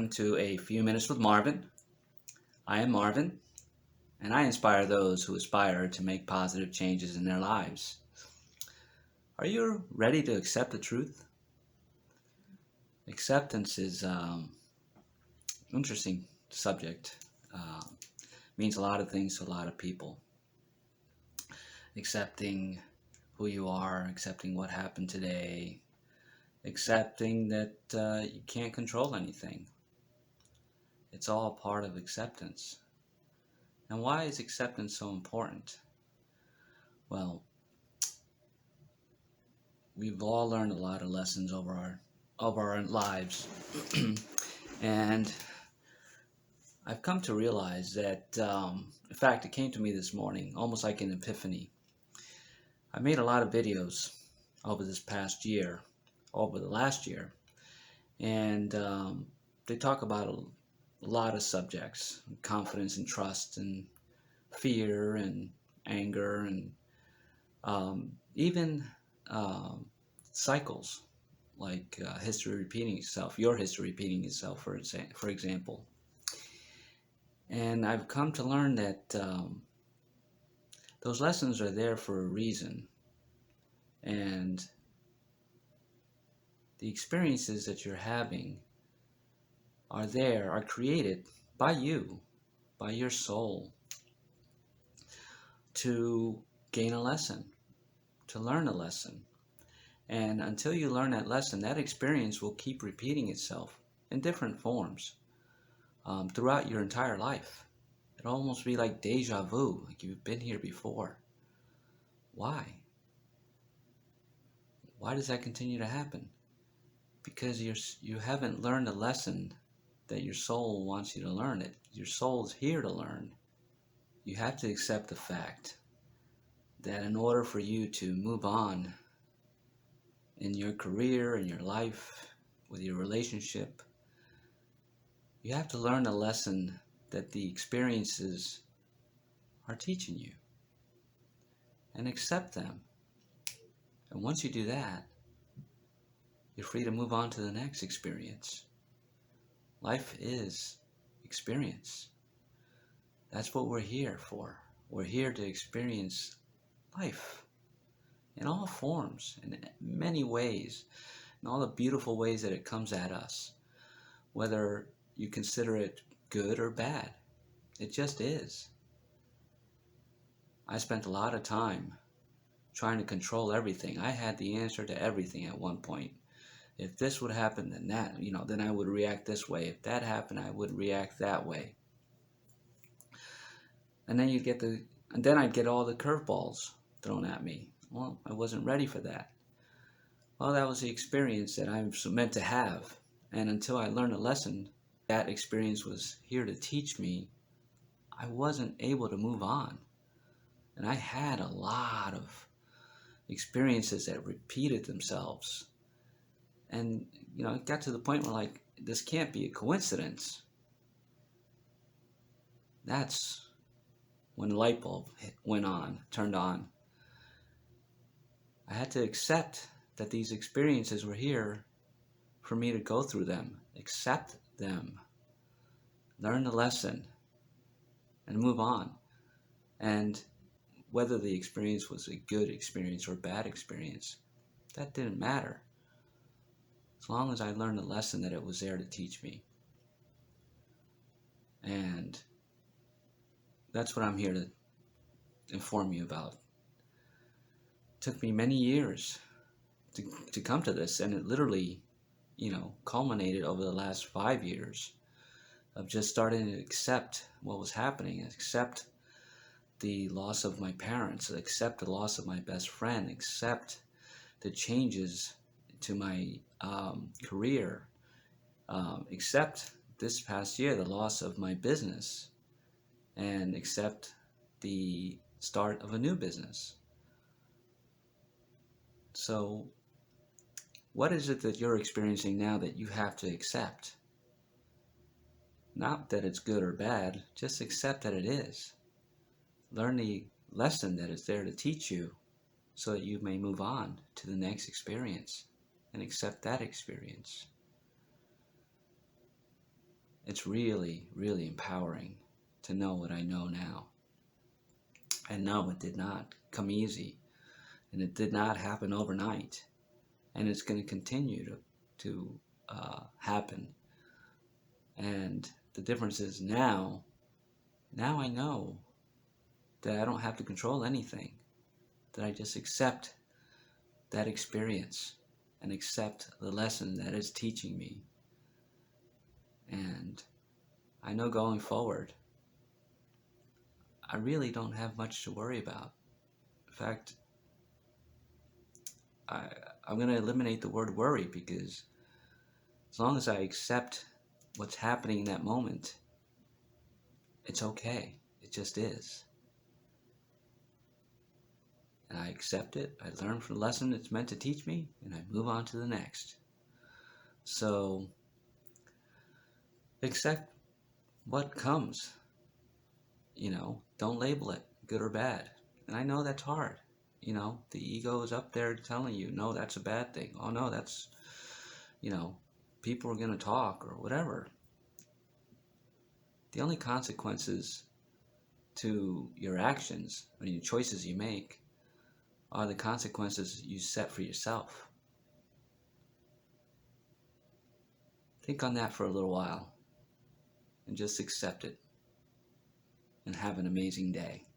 welcome to A Few Minutes with Marvin. I am Marvin, and I inspire those who aspire to make positive changes in their lives. Are you ready to accept the truth? Acceptance is interesting subject. Means a lot of things to a lot of people. Accepting who you are, accepting what happened today, accepting that you can't control anything. It's all part of acceptance. And why is acceptance so important? Well, we've all learned a lot of lessons over our lives, and I've come to realize that, in fact, it came to me this morning, almost like an epiphany. I made a lot of videos over this past year, over the last year, and they talk about a lot of subjects: confidence and trust, and fear, and anger, and even cycles like history repeating itself, your history repeating itself, for example. And I've come to learn that those lessons are there for a reason, and the experiences that you're having are created by you, by your soul, to gain a lesson, to learn a lesson. And until you learn that lesson, that experience will keep repeating itself in different forms throughout your entire life. It'll almost be like deja vu, like you've been here before. Why? Why does that continue to happen? Because you haven't learned a lesson that your soul wants you to learn. Your soul's here to learn. You have to accept the fact that in order for you to move on in your career, in your life, with your relationship, you have to learn a lesson that the experiences are teaching you, and accept them. And once you do that, you're free to move on to the next experience. Life is experience. That's what we're here for. We're here to experience life in all forms, in many ways, in all the beautiful ways that it comes at us, whether you consider it good or bad. It just is. I spent a lot of time trying to control everything. I had the answer to everything at one point. If this would happen, then that, then I would react this way. If that happened, I would react that way. And then I'd get all the curveballs thrown at me. Well, I wasn't ready for that. Well, that was the experience that I'm meant to have. And until I learned a lesson, that experience was here to teach me, I wasn't able to move on. And I had a lot of experiences that repeated themselves. And, it got to the point where, this can't be a coincidence. That's when the light bulb turned on. I had to accept that these experiences were here for me to go through them, accept them, learn the lesson, and move on. And whether the experience was a good experience or a bad experience, that didn't matter. As long as I learned the lesson that it was there to teach me. And that's what I'm here to inform you about. It took me many years to come to this, and it literally, culminated over the last 5 years of just starting to accept what was happening, accept the loss of my parents, accept the loss of my best friend, accept the changes to my career, accept this past year the loss of my business, and accept the start of a new business. So what is it that you're experiencing now that you have to accept? Not that it's good or bad, just accept that it is. Learn the lesson that is there to teach you so that you may move on to the next experience and accept that experience. It's really, really empowering to know what I know now. And no, it did not come easy, and it did not happen overnight, and it's going to continue to happen. And the difference is now I know that I don't have to control anything, that I just accept that experience and accept the lesson that it's teaching me. And I know going forward, I really don't have much to worry about. In fact, I, I'm going to eliminate the word worry, because as long as I accept what's happening in that moment, it's okay. It just is. And I accept it. I learn from the lesson it's meant to teach me, and I move on to the next. So accept what comes. Don't label it good or bad. And I know that's hard. The ego is up there telling you, no, that's a bad thing. Oh, no, that's, you know, people are going to talk or whatever. The only consequences to your actions or your choices you make are the consequences you set for yourself. Think on that for a little while and just accept it, and have an amazing day.